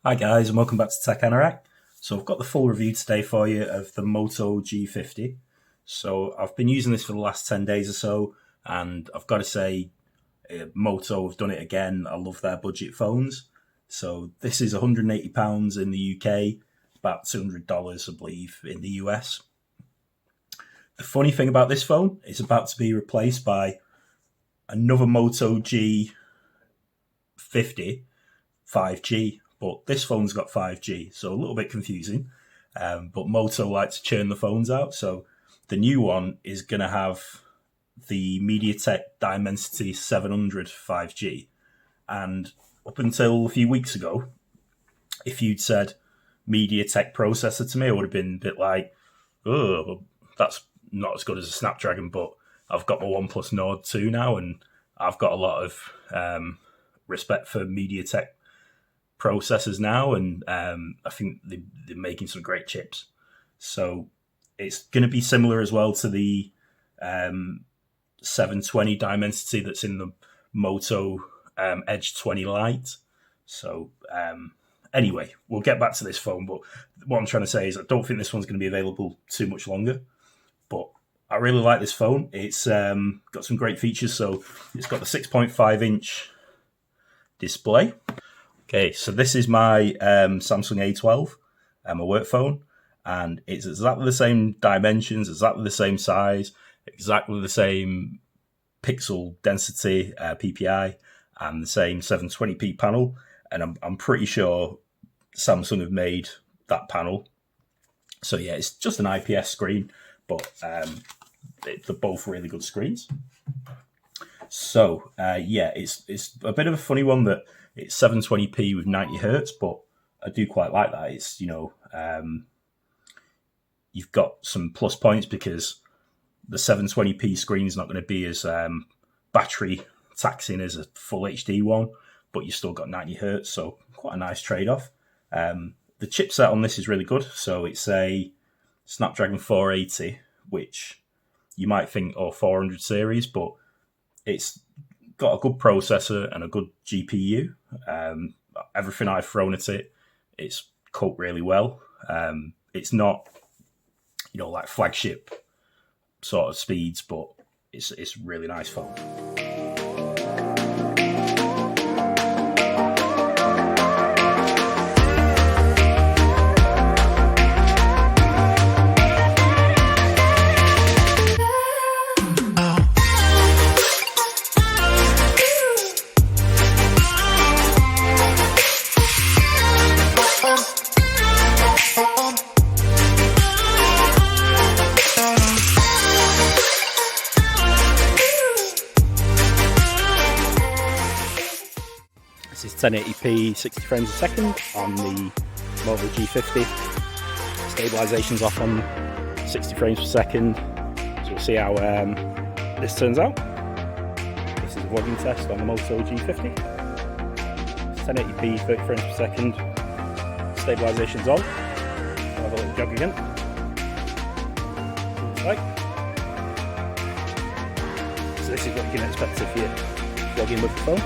Hi guys, and welcome back to Tech Anorak. So I've got the full review today for you of the Moto G50. So I've been using this for the last 10 days or so, and I've got to say, Moto have done it again. I love their budget phones. So this is £180 in the UK, about $200 I believe in the US. The funny thing about this phone, it's about to be replaced by another Moto G50 5G, but this phone's got 5G, so a little bit confusing. But Moto like to churn the phones out, so the new one is going to have the MediaTek Dimensity 700 5G. And up until a few weeks ago, if you'd said MediaTek processor to me, I would have been a bit like, oh, that's not as good as a Snapdragon, but I've got my OnePlus Nord 2 now, and I've got a lot of respect for MediaTek processors now, and I think they're making some great chips. So it's going to be similar as well to the 720 Dimensity that's in the Moto Edge 20 Lite. So anyway, we'll get back to this phone, but what I'm trying to say is I don't think this one's going to be available too much longer. But I really like this phone. It's got some great features. So it's got the 6.5-inch display. Okay, so this is my Samsung A12, my work phone, and it's exactly the same dimensions, exactly the same size, exactly the same pixel density, PPI, and the same 720p panel. And I'm pretty sure Samsung have made that panel. So yeah, it's just an IPS screen, but they're both really good screens. So yeah, it's a bit of a funny one that it's 720p with 90 hertz, but I do quite like that. It's, you've got some plus points because the 720p screen is not going to be as battery taxing as a full HD one, but you've still got 90 hertz, so quite a nice trade-off. The chipset on this is really good. So it's a Snapdragon 480, which you might think, 400 series, but it's got a good processor and a good GPU. Everything I've thrown at it, it's coped really well. It's not, like flagship sort of speeds, but it's a really nice phone. This is 1080p 60 frames a second on the Moto G50. Stabilization's off on 60 frames per second. So we'll see how this turns out. This is a vlogging test on the Moto G50. It's 1080p 30 frames per second. Stabilization's on. I'll have a little jog again. See what it's like. So this is what you can expect if you're vlogging with the phone.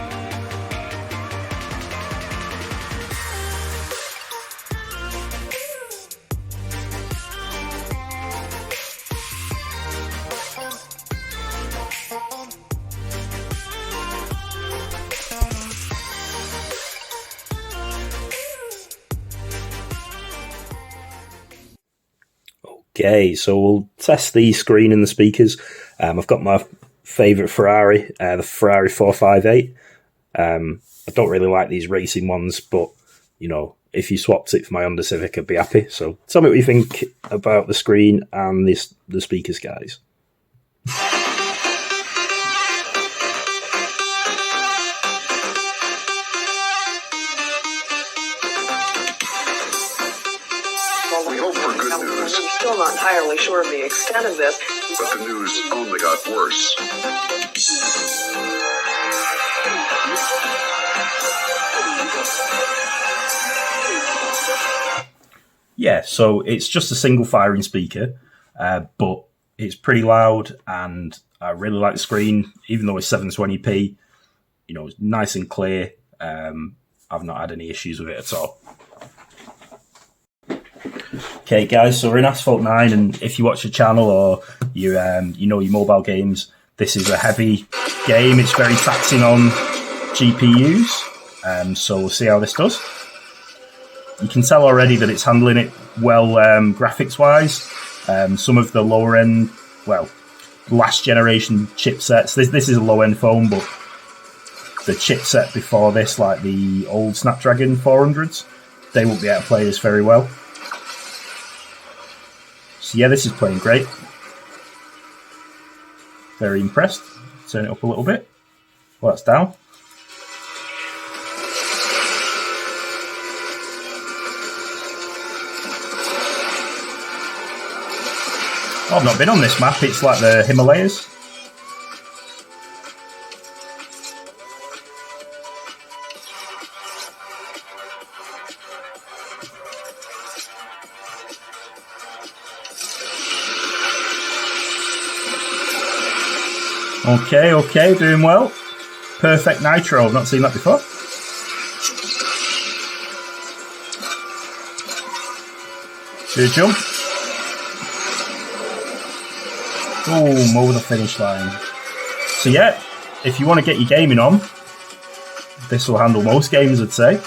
Okay, so we'll test the screen and the speakers. I've got my favourite Ferrari, the Ferrari 458. I don't really like these racing ones, but, if you swapped it for my Honda Civic, I'd be happy. So tell me what you think about the screen and the speakers, guys. We hope for good news. I'm still not entirely sure of the extent of this. But the news only got worse. Yeah, so it's just a single firing speaker, but it's pretty loud, and I really like the screen, even though it's 720p. It's nice and clear. I've not had any issues with it at all. Okay, guys, so we're in Asphalt 9, and if you watch the channel or you know your mobile games, this is a heavy game. It's very taxing on GPUs, so we'll see how this does. You can tell already that it's handling it well graphics-wise. Some of the lower-end, well, last generation chipsets, this is a low-end phone, but the chipset before this, like the old Snapdragon 400s, they won't be able to play this very well. So yeah, this is playing great. Very impressed. Turn it up a little bit. Well, that's down. Oh, I've not been on this map. It's like the Himalayas. Okay, doing well. Perfect nitro, I've not seen that before. Good jump. Boom, over the finish line. So yeah, if you want to get your gaming on, this will handle most games, I'd say.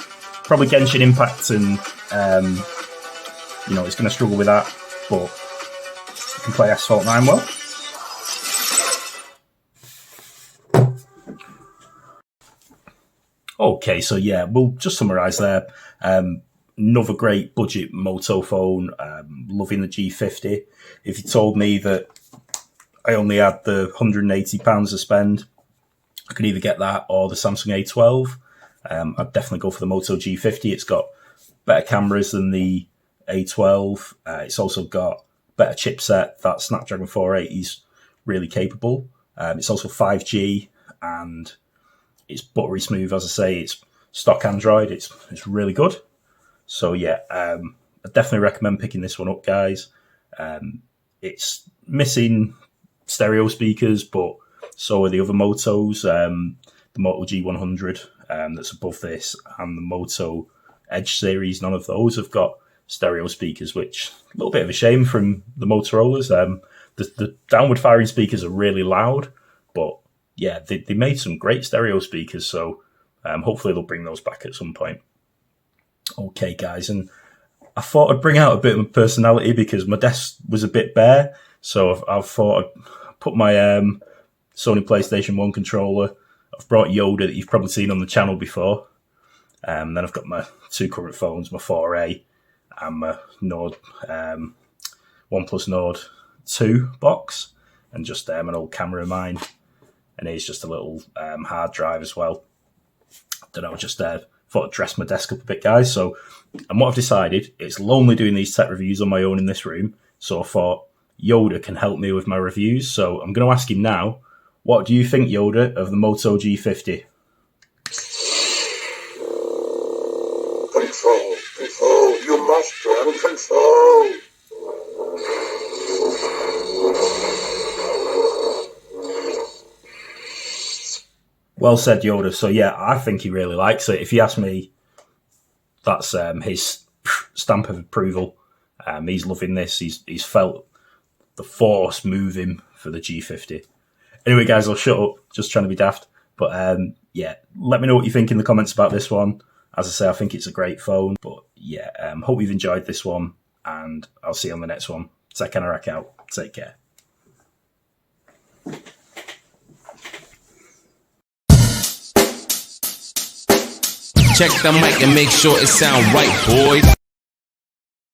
Probably Genshin Impact and, it's going to struggle with that, but you can play Asphalt 9 well. Okay, so yeah, we'll just summarise there. Another great budget Moto phone, loving the G50. If you told me that I only had the £180 to spend, I could either get that or the Samsung A12. I'd definitely go for the Moto G50. It's got better cameras than the A12. It's also got better chipset. That Snapdragon 480 is really capable. It's also 5G and it's buttery smooth, as I say. It's stock Android. It's really good. So yeah, I definitely recommend picking this one up, guys. It's missing stereo speakers, but so are the other Motos. The Moto G100 that's above this, and the Moto Edge series. None of those have got stereo speakers, which a little bit of a shame from the Motorola's. The downward firing speakers are really loud, but yeah, they made some great stereo speakers, so hopefully they'll bring those back at some point. Okay, guys, and I thought I'd bring out a bit of my personality because my desk was a bit bare, so I thought I'd put my Sony PlayStation 1 controller. I've brought Yoda that you've probably seen on the channel before. Then I've got my two current phones, my 4A and my Nord, OnePlus Nord 2 box, and just an old camera of mine. And here's just a little hard drive as well. Don't know, just thought I'd dress my desk up a bit, guys. So, and what I've decided, it's lonely doing these tech reviews on my own in this room. So I thought Yoda can help me with my reviews. So I'm going to ask him now, what do you think, Yoda, of the Moto G50? Control, you must learn control. Well said, Yoda. So yeah, I think he really likes it. If you ask me, that's his stamp of approval. He's loving this. He's felt the force move him for the G50. Anyway, guys, I'll shut up. Just trying to be daft. But yeah, let me know what you think in the comments about this one. As I say, I think it's a great phone. But yeah, hope you've enjoyed this one, and I'll see you on the next one. Take Anorak out. Take care. Check the mic and make sure it sound right, boys.